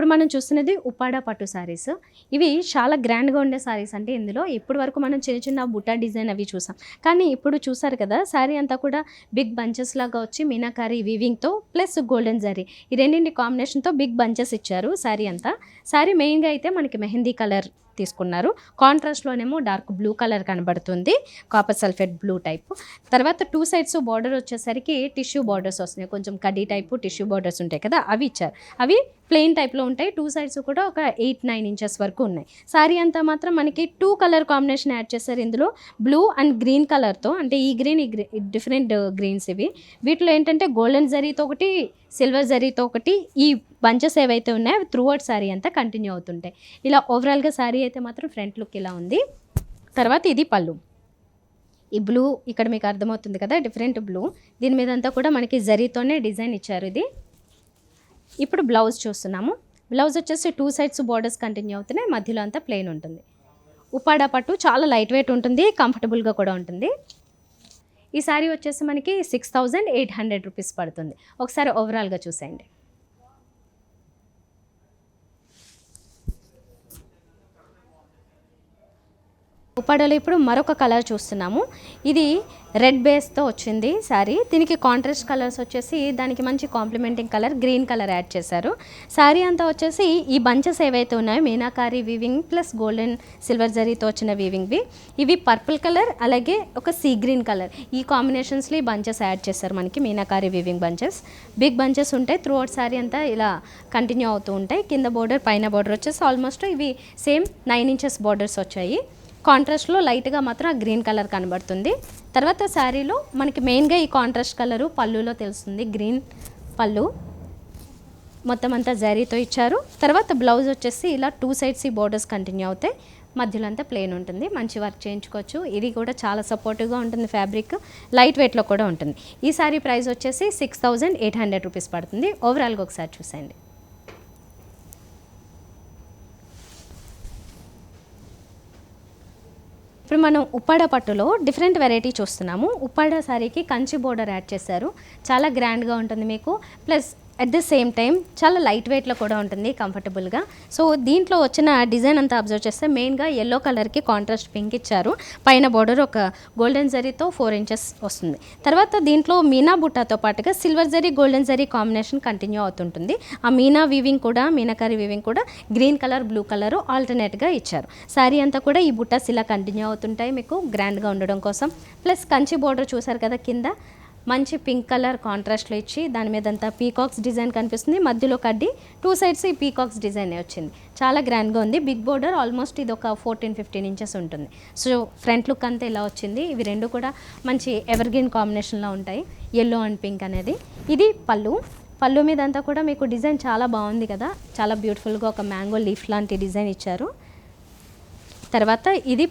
ఇప్పుడు మనం చూస్తున్నది ఉప్పాడ పట్టు సారీస్. ఇవి చాలా గ్రాండ్గా ఉండే సారీస్. అంటే ఇందులో ఇప్పటి వరకు మనం చిన్న చిన్న బుట్టా డిజైన్ అవి చూసాం, కానీ ఇప్పుడు చూసారు కదా శారీ అంతా కూడా బిగ్ బంచెస్ లాగా వచ్చి మీనాకారి వీవింగ్తో ప్లస్ గోల్డెన్ జరీ ఈ రెండింటి కాంబినేషన్తో బిగ్ బంచెస్ ఇచ్చారు శారీ అంతా. శారీ మెయిన్గా అయితే మనకి మెహందీ కలర్ తీసుకున్నారు, కాంట్రాస్ట్లోనేమో డార్క్ బ్లూ కలర్ కనబడుతుంది, కాపర్ సల్ఫేట్ బ్లూ టైప్. తర్వాత 2 సైడ్స్ బార్డర్ వచ్చేసరికి టిష్యూ బార్డర్స్ వస్తున్నాయి, కొంచెం కడ్డీ టైపు టిష్యూ బార్డర్స్ ఉంటాయి కదా అవి ఇచ్చారు. అవి ప్లెయిన్ టైప్లో ఉంటాయి. 2 సైడ్స్ కూడా ఒక 8-9 ఇంచెస్ వరకు ఉన్నాయి. శారీ అంతా మాత్రం మనకి 2 కలర్ కాంబినేషన్ యాడ్ చేశారు ఇందులో, బ్లూ అండ్ గ్రీన్ కలర్తో. అంటే ఈ గ్రీన్ డిఫరెంట్ గ్రీన్స్ ఇవి. వీటిలో ఏంటంటే గోల్డెన్ జరీతో ఒకటి, సిల్వర్ జరీతో ఒకటి, ఈ బంచెస్ ఏవైతే ఉన్నాయో అవి త్రూ అవుట్ శారీ అంతా కంటిన్యూ అవుతుంటాయి. ఇలా ఓవరాల్గా శారీ అయితే మాత్రం ఫ్రంట్ లుక్ ఇలా ఉంది. తర్వాత ఇది పళ్ళు. ఈ బ్లూ ఇక్కడ మీకు అర్థమవుతుంది కదా, డిఫరెంట్ బ్లూ. దీని మీద అంతా కూడా మనకి జరీతోనే డిజైన్ ఇచ్చారు ఇది. ఇప్పుడు బ్లౌజ్ చూస్తున్నాము. బ్లౌజ్ వచ్చేసి 2 సైడ్స్ బార్డర్స్ కంటిన్యూ అవుతున్నాయి, మధ్యలో అంతా ప్లెయిన్ ఉంటుంది. ఉప్పాడ పట్టు చాలా లైట్ వెయిట్ ఉంటుంది, కంఫర్టబుల్గా కూడా ఉంటుంది. ఈ శారీ వచ్చేసి మనకి 6800 రూపీస్ పడుతుంది. ఒకసారి ఓవరాల్గా చూసేయండి. ఉప్పాడలో ఇప్పుడు మరొక కలర్ చూస్తున్నాము. ఇది రెడ్ బేస్తో వచ్చింది శారీ. దీనికి కాంట్రాస్ట్ కలర్స్ వచ్చేసి దానికి మంచి complementing colour green colour add చేశారు. శారీ అంతా వచ్చేసి ఈ బంచెస్ ఏవైతే ఉన్నాయో meenakari weaving plus golden silver జరీతో వచ్చిన వీవింగ్వి. ఇవి పర్పుల్ కలర్ అలాగే ఒక సీ గ్రీన్ కలర్, ఈ కాంబినేషన్స్లో ఈ బంచెస్ యాడ్ చేశారు మనకి meenakari weaving bunches. Big bunches ఉంటాయి, త్రూ అవుట్ శారీ అంతా ఇలా కంటిన్యూ అవుతూ ఉంటాయి. కింద బోర్డర్ పైన బోర్డర్ వచ్చేసి ఆల్మోస్ట్ ఇవి సేమ్ 9 ఇంచెస్ బోర్డర్స్ వచ్చాయి. కాంట్రాస్ట్లో లైట్గా మాత్రం ఆ గ్రీన్ కలర్ కనబడుతుంది. తర్వాత శారీలో మనకి మెయిన్గా ఈ కాంట్రాస్ట్ కలరు పళ్ళులో తెలుస్తుంది, గ్రీన్ పళ్ళు మొత్తం అంతా జరీతో ఇచ్చారు. తర్వాత బ్లౌజ్ వచ్చేసి ఇలా 2 సైడ్స్ ఈ బోర్డర్స్ కంటిన్యూ అవుతాయి, మధ్యలో అంతా ప్లెయిన్ ఉంటుంది. మంచి వర్క్ చేయించుకోవచ్చు. ఇది కూడా చాలా సపోర్టివ్గా ఉంటుంది, ఫ్యాబ్రిక్ లైట్ వెయిట్లో కూడా ఉంటుంది. ఈ శారీ ప్రైస్ వచ్చేసి 6800 రూపీస్ పడుతుంది. ఓవరాల్గా ఒకసారి చూసేయండి. ఇప్పుడు మనం ఉప్పాడ పట్టులో డిఫరెంట్ వెరైటీ చూస్తున్నాము. ఉప్పాడ శారీకి కంచి బోర్డర్ యాడ్ చేశారు, చాలా గ్రాండ్గా ఉంటుంది మీకు. Plus at the same time చాలా లైట్ వెయిట్లో కూడా ఉంటుంది, కంఫర్టబుల్గా. సో దీంట్లో వచ్చిన డిజైన్ అంతా అబ్జర్వ్ చేస్తే మెయిన్గా ఎల్లో కలర్కి కాంట్రాస్ట్ పింక్ ఇచ్చారు. పైన బోర్డర్ ఒక గోల్డెన్ జరీతో 4 ఇంచెస్ వస్తుంది. తర్వాత దీంట్లో మీనా బుట్టాతో పాటుగా silver zari golden zari combination continue అవుతుంటుంది. ఆ మీనా వీవింగ్ కూడా, మీనాకారి వీవింగ్ కూడా గ్రీన్ కలర్ బ్లూ కలరు ఆల్టర్నేట్గా ఇచ్చారు. శారీ అంతా కూడా ఈ బుట్టాస్ ఇలా కంటిన్యూ అవుతుంటాయి మీకు గ్రాండ్గా ఉండడం కోసం. ప్లస్ కంచి బోర్డర్ చూసారు కదా, కింద మంచి పింక్ కలర్ కాంట్రాస్ట్లో ఇచ్చి దాని మీద అంతా పీకాక్స్ డిజైన్ కనిపిస్తుంది, మధ్యలో కడ్డి 2 సైడ్స్ ఈ పీకాక్స్ డిజైన్ వచ్చింది. చాలా గ్రాండ్గా ఉంది. బిగ్ బోర్డర్ ఆల్మోస్ట్ ఇది ఒక 14-15 ఇంచెస్ ఉంటుంది. సో ఫ్రంట్ లుక్ అంతా ఇలా వచ్చింది. ఇవి రెండు కూడా మంచి ఎవర్గ్రీన్ కాంబినేషన్లో ఉంటాయి, ఎల్లో అండ్ పింక్ అనేది. ఇది పళ్ళు. పళ్ళు మీద అంతా కూడా మీకు డిజైన్ చాలా బాగుంది కదా, చాలా బ్యూటిఫుల్గా ఒక మ్యాంగో లీఫ్ లాంటి డిజైన్ ఇచ్చారు. తర్వాత ఇది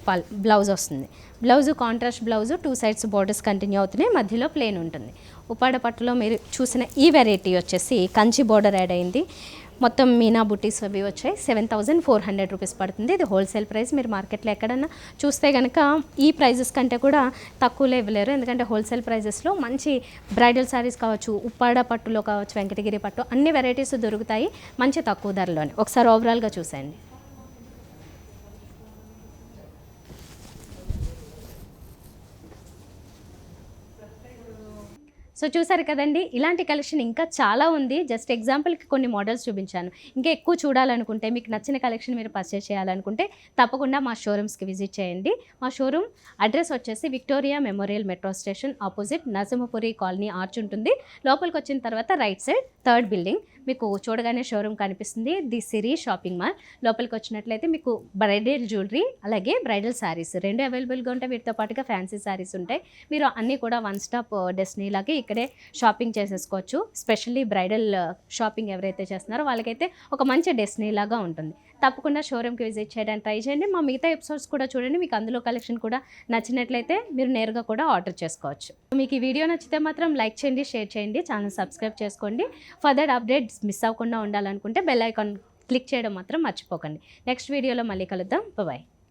బ్లౌజ్ వస్తుంది. Blouse contrast blouse, 2 sides borders continue అవుతున్నాయి, మధ్యలో ప్లెయిన్ ఉంటుంది. ఉప్పాడ పట్టులో మీరు చూసిన ఈ వెరైటీ వచ్చేసి కంచి బోర్డర్ యాడ్ అయింది. మొత్తం మీనా బుటీస్ అవి వచ్చాయి. 7400 రూపీస్ పడుతుంది. ఇది హోల్సేల్ ప్రైస్. మీరు మార్కెట్లో ఎక్కడన్నా చూస్తే కనుక ఈ ప్రైజెస్ కంటే కూడా తక్కువలో ఇవ్వలేరు, ఎందుకంటే హోల్సేల్ ప్రైజెస్లో మంచి బ్రైడల్ శారీస్ కావచ్చు, ఉప్పాడ పట్టులో కావచ్చు, వెంకటగిరి పట్టు అన్ని వెరైటీస్ దొరుకుతాయి మంచి తక్కువ ధరలోనే. ఒకసారి ఓవరాల్గా చూసేయండి. సో చూసారు కదండి, ఇలాంటి కలెక్షన్ ఇంకా చాలా ఉంది. జస్ట్ ఎగ్జాంపుల్కి కొన్ని మోడల్స్ చూపించాను. ఇంకా ఎక్కువ చూడాలనుకుంటే, మీకు నచ్చిన కలెక్షన్ మీరు పర్చేస్ చేయాలనుకుంటే తప్పకుండా మా షోరూమ్స్కి విజిట్ చేయండి. మా షోరూమ్ అడ్రస్ వచ్చేసి Victoria memorial metro station opposite Narasimhapuri colony arch ఉంటుంది. లోపలికి వచ్చిన తర్వాత రైట్ సైడ్ 3rd బిల్డింగ్ మీకు చూడగానే షోరూమ్ కనిపిస్తుంది, ది సిరీ షాపింగ్ మాల్. లోపలికి వచ్చినట్లయితే మీకు బ్రైడల్ జ్యువెలరీ అలాగే బ్రైడల్ శారీస్ రెండు అవైలబుల్గా ఉంటాయి. వీటితో పాటుగా ఫ్యాన్సీ శారీస్ ఉంటాయి. మీరు అన్నీ కూడా 1 స్టాప్ డెస్టినీ లాగే ఇక్కడే షాపింగ్ చేసేసుకోవచ్చు. స్పెషల్లీ బ్రైడల్ షాపింగ్ ఎవరైతే చేస్తున్నారో వాళ్ళకైతే ఒక మంచి డెస్టినీ లాగా ఉంటుంది. తప్పకుండా షోరూమ్కి విజిట్ చేయడానికి ట్రై చేయండి. మా మిగతా ఎపిసోడ్స్ కూడా చూడండి. మీకు అందులో కలెక్షన్ కూడా నచ్చినట్లయితే మీరు నేరుగా కూడా ఆర్డర్ చేసుకోవచ్చు. మీకు ఈ వీడియో నచ్చితే మాత్రం లైక్ చేయండి, షేర్ చేయండి, ఛానల్ సబ్స్క్రైబ్ చేసుకోండి. ఫర్దర్ అప్డేట్స్ మిస్ అవ్వకుండా ఉండాలనుకుంటే బెల్ ఐకాన్ క్లిక్ చేయడం మాత్రం మర్చిపోకండి. నెక్స్ట్ వీడియోలో మళ్ళీ కలుద్దాం. బాయ్.